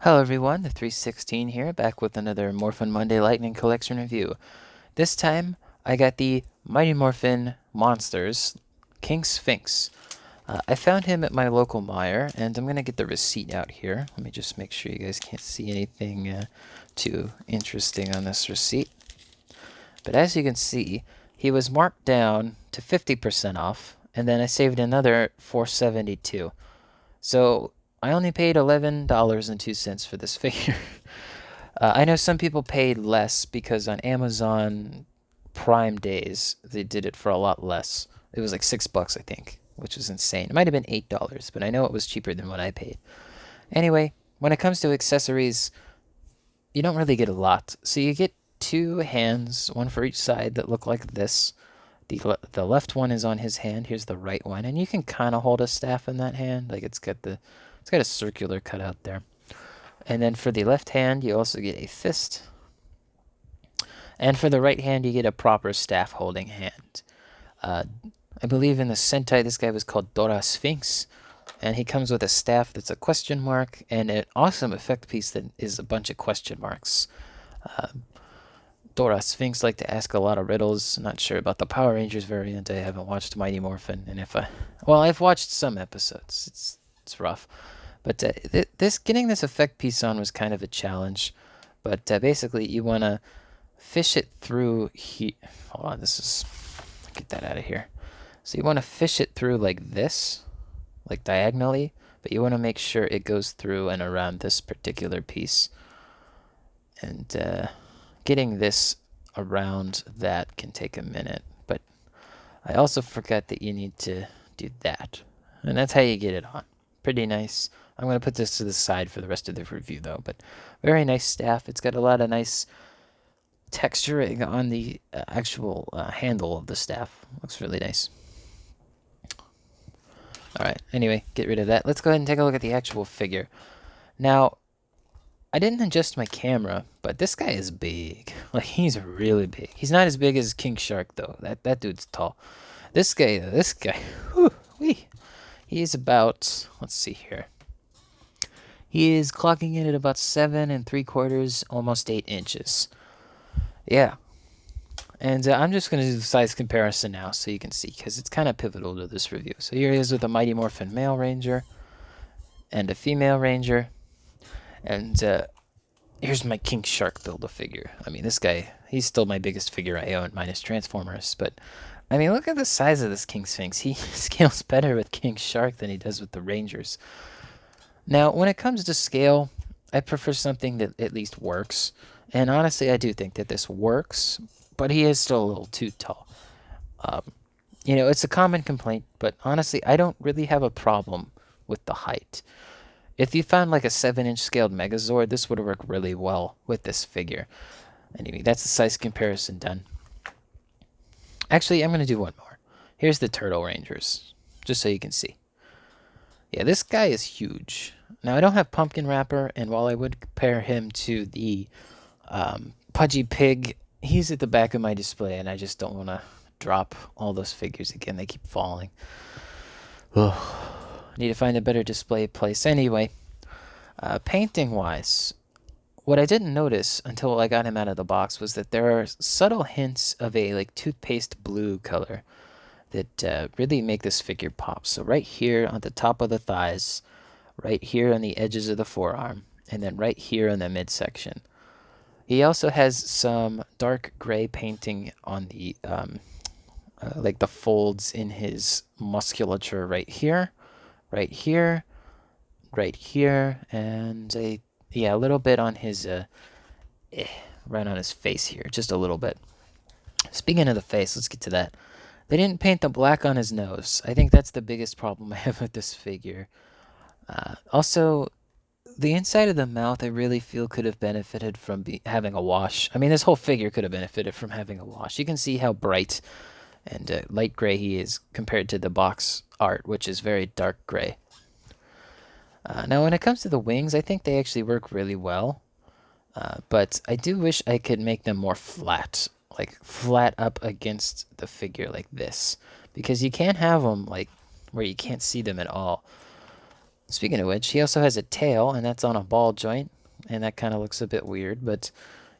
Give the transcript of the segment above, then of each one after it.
Hello everyone, the 316 here, back with another Morphin Monday Lightning Collection review. This time, I got the Mighty Morphin Monsters King Sphinx. I found him at my local Meijer, and I'm going to get the receipt out here. Let me just make sure you guys can't see anything too interesting on this receipt. But as you can see, he was marked down to 50% off, and then I saved another $4.72. So I only paid $11.02 for this figure. I know some people paid less because on Amazon Prime days they did it for a lot less. It was like $6, I think, which was insane. It might have been $8, but I know it was cheaper than what I paid. Anyway, when it comes to accessories, you don't really get a lot. So you get two hands, one for each side, that look like this. The left one is on his hand. Here's the right one, and you can kind of hold a staff in that hand. Like it's got a circular cutout there. And then for the left hand, you also get a fist. And for the right hand, you get a proper staff holding hand. I believe in the Sentai, this guy was called Dora Sphinx. And he comes with a staff that's a question mark and an awesome effect piece that is a bunch of question marks. Dora Sphinx like to ask a lot of riddles. Not sure about the Power Rangers variant. I haven't watched Mighty Morphin, and I've watched some episodes. It's rough, but getting this effect piece on was kind of a challenge. But basically, you want to fish it through here. Hold on, get that out of here. So you want to fish it through like this, like diagonally, but you want to make sure it goes through and around this particular piece. And getting this around that can take a minute, but I also forgot that you need to do that. And that's how you get it on. Pretty nice. I'm going to put this to the side for the rest of the review, though, but very nice staff. It's got a lot of nice texturing on the actual handle of the staff. Looks really nice. Alright, anyway, get rid of that. Let's go ahead and take a look at the actual figure. Now, I didn't adjust my camera, but this guy is big. Like, he's really big. He's not as big as King Shark, though. That dude's tall. This guy, whew, he's about, let's see here. He is clocking in at about 7 3/4, almost 8 inches. Yeah. And I'm just going to do the size comparison now so you can see, because it's kind of pivotal to this review. So here he is with a Mighty Morphin male ranger and a female ranger. And here's my King Shark Build-A-Figure. I mean, this guy, he's still my biggest figure I own, minus Transformers. But, I mean, look at the size of this King Sphinx. He scales better with King Shark than he does with the Rangers. Now, when it comes to scale, I prefer something that at least works. And honestly, I do think that this works, but he is still a little too tall. It's a common complaint, but honestly, I don't really have a problem with the height. If you found like a 7-inch scaled Megazord, this would work really well with this figure. Anyway, that's the size comparison done. Actually, I'm going to do one more. Here's the Turtle Rangers, just so you can see. Yeah, this guy is huge. Now, I don't have Pumpkin Wrapper, and while I would compare him to the Pudgy Pig, he's at the back of my display, and I just don't want to drop all those figures again. They keep falling. Ugh. Need to find a better display place. Anyway, painting-wise, what I didn't notice until I got him out of the box was that there are subtle hints of a like toothpaste blue color that really make this figure pop. So right here on the top of the thighs, right here on the edges of the forearm, and then right here in the midsection. He also has some dark gray painting on the like the folds in his musculature right here, right here, right here, and a little bit on his right on his face here, just a little bit. Speaking of the face, let's get to that. They didn't paint the black on his nose. I think that's the biggest problem I have with this figure. Also, the inside of the mouth, I really feel could have benefited from having a wash. I mean, this whole figure could have benefited from having a wash. You can see how bright and light gray he is compared to the box art, which is very dark gray. Now, when it comes to the wings, I think they actually work really well. But I do wish I could make them more flat, like flat up against the figure like this. Because you can't have them like where you can't see them at all. Speaking of which, he also has a tail, and that's on a ball joint, and that kind of looks a bit weird, but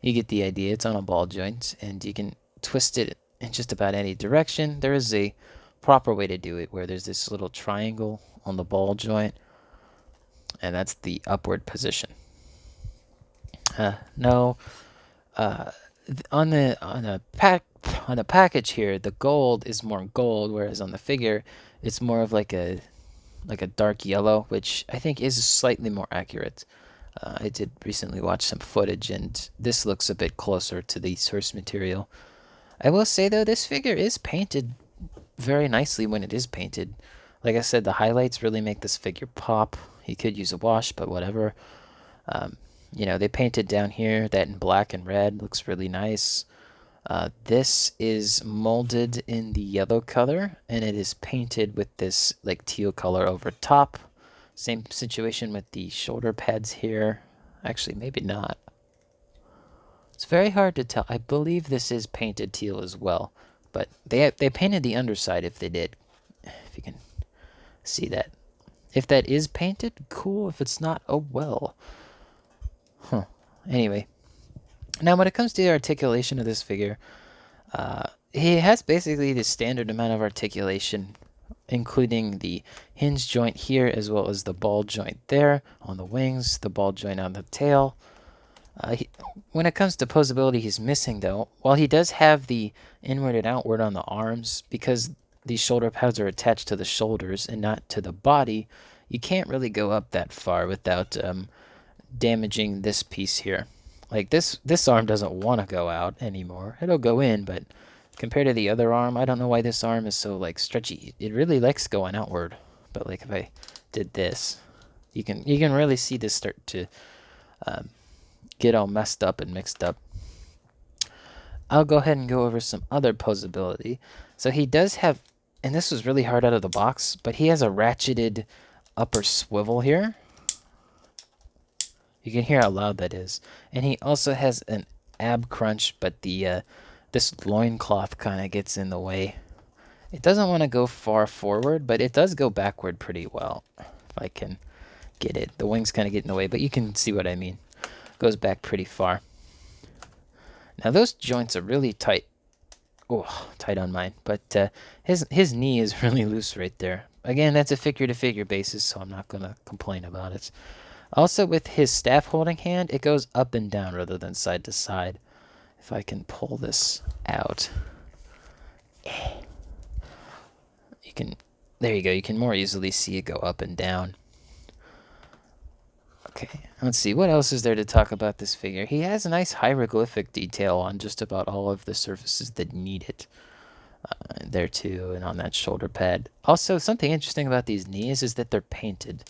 you get the idea. It's on a ball joint, and you can twist it in just about any direction. There is a proper way to do it, where there's this little triangle on the ball joint, and that's the upward position. No, on the package here, the gold is more gold, whereas on the figure, it's more of like a dark yellow, which I think is slightly more accurate. I did recently watch some footage, and this looks a bit closer to the source material. I will say though, this figure is painted very nicely when it is painted. Like I said, the highlights really make this figure pop. He could use a wash, but whatever. You know, they painted down here that in black and red. Looks really nice. This is molded in the yellow color, and it is painted with this like teal color over top. Same situation with the shoulder pads here. Actually, maybe not. It's very hard to tell. I believe this is painted teal as well, but they painted the underside if they did. If you can see that. If that is painted, cool. If it's not, oh well. Huh. Anyway, now when it comes to the articulation of this figure, he has basically the standard amount of articulation, including the hinge joint here as well as the ball joint there on the wings, the ball joint on the tail. When it comes to posability, he's missing though. While he does have the inward and outward on the arms, because these shoulder pads are attached to the shoulders and not to the body, you can't really go up that far without damaging this piece here. Like this arm doesn't want to go out anymore. It'll go in, but compared to the other arm, I don't know why this arm is so like stretchy. It really likes going outward. But like if I did this, you can really see this start to get all messed up and mixed up. I'll go ahead and go over some other posability. So he does have, and this was really hard out of the box, but he has a ratcheted upper swivel here. You can hear how loud that is. And he also has an ab crunch, but the this loincloth kind of gets in the way. It doesn't want to go far forward, but it does go backward pretty well. If I can get it. The wings kind of get in the way, but you can see what I mean. Goes back pretty far. Now those joints are really tight. Oh, tight on mine. But his knee is really loose right there. Again, that's a figure-to-figure basis, so I'm not going to complain about it. Also, with his staff holding hand, it goes up and down rather than side to side. If I can pull this out. You can, there you go. You can more easily see it go up and down. Okay, let's see. What else is there to talk about this figure? He has a nice hieroglyphic detail on just about all of the surfaces that need it. There too, and on that shoulder pad. Also, something interesting about these knees is that they're painted.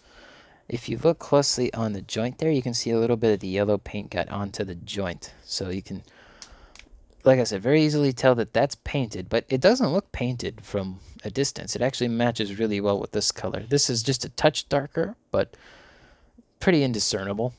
If you look closely on the joint there, you can see a little bit of the yellow paint got onto the joint. So you can, like I said, very easily tell that that's painted, but it doesn't look painted from a distance. It actually matches really well with this color. This is just a touch darker, but pretty indiscernible.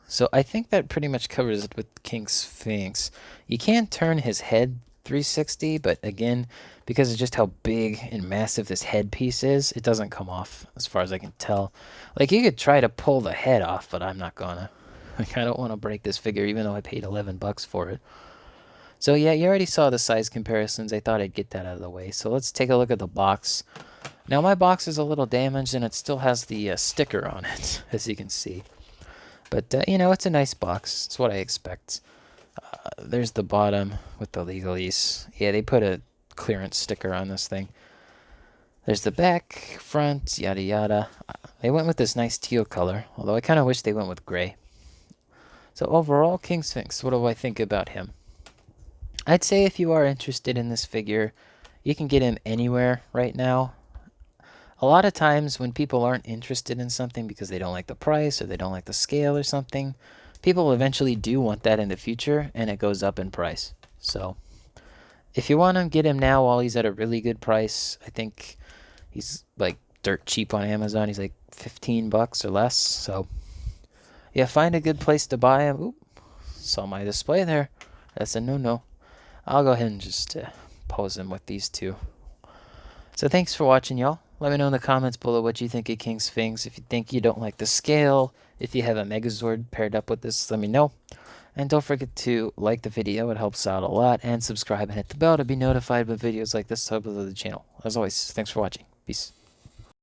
So I think that pretty much covers it with King Sphinx. You can turn his head 360, but again, because of just how big and massive this headpiece is, it doesn't come off as far as I can tell. Like, you could try to pull the head off, but I'm not gonna. Like, I don't want to break this figure, even though I paid 11 bucks for it. So yeah, you already saw the size comparisons. I thought I'd get that out of the way. So let's take a look at the box. Now, my box is a little damaged, and it still has the sticker on it, as you can see. But, you know, it's a nice box. It's what I expect. There's the bottom with the legalese. Yeah, they put a clearance sticker on this thing. There's the back, front, yada yada. They went with this nice teal color, although I kind of wish they went with gray. So overall, King Sphinx, what do I think about him? I'd say if you are interested in this figure, you can get him anywhere right now. A lot of times when people aren't interested in something because they don't like the price or they don't like the scale or something, people eventually do want that in the future, and it goes up in price. So if you want to get him now while he's at a really good price, I think he's like dirt cheap on Amazon. He's like 15 bucks or less. So yeah, find a good place to buy him. Oop, saw my display there. That's a no-no. I'll go ahead and just pose him with these two. So thanks for watching, y'all. Let me know in the comments below what you think of King Sphinx. If you think you don't like the scale, if you have a Megazord paired up with this, let me know. And don't forget to like the video, it helps out a lot, and subscribe and hit the bell to be notified when videos like this upload to the channel. As always, thanks for watching. Peace.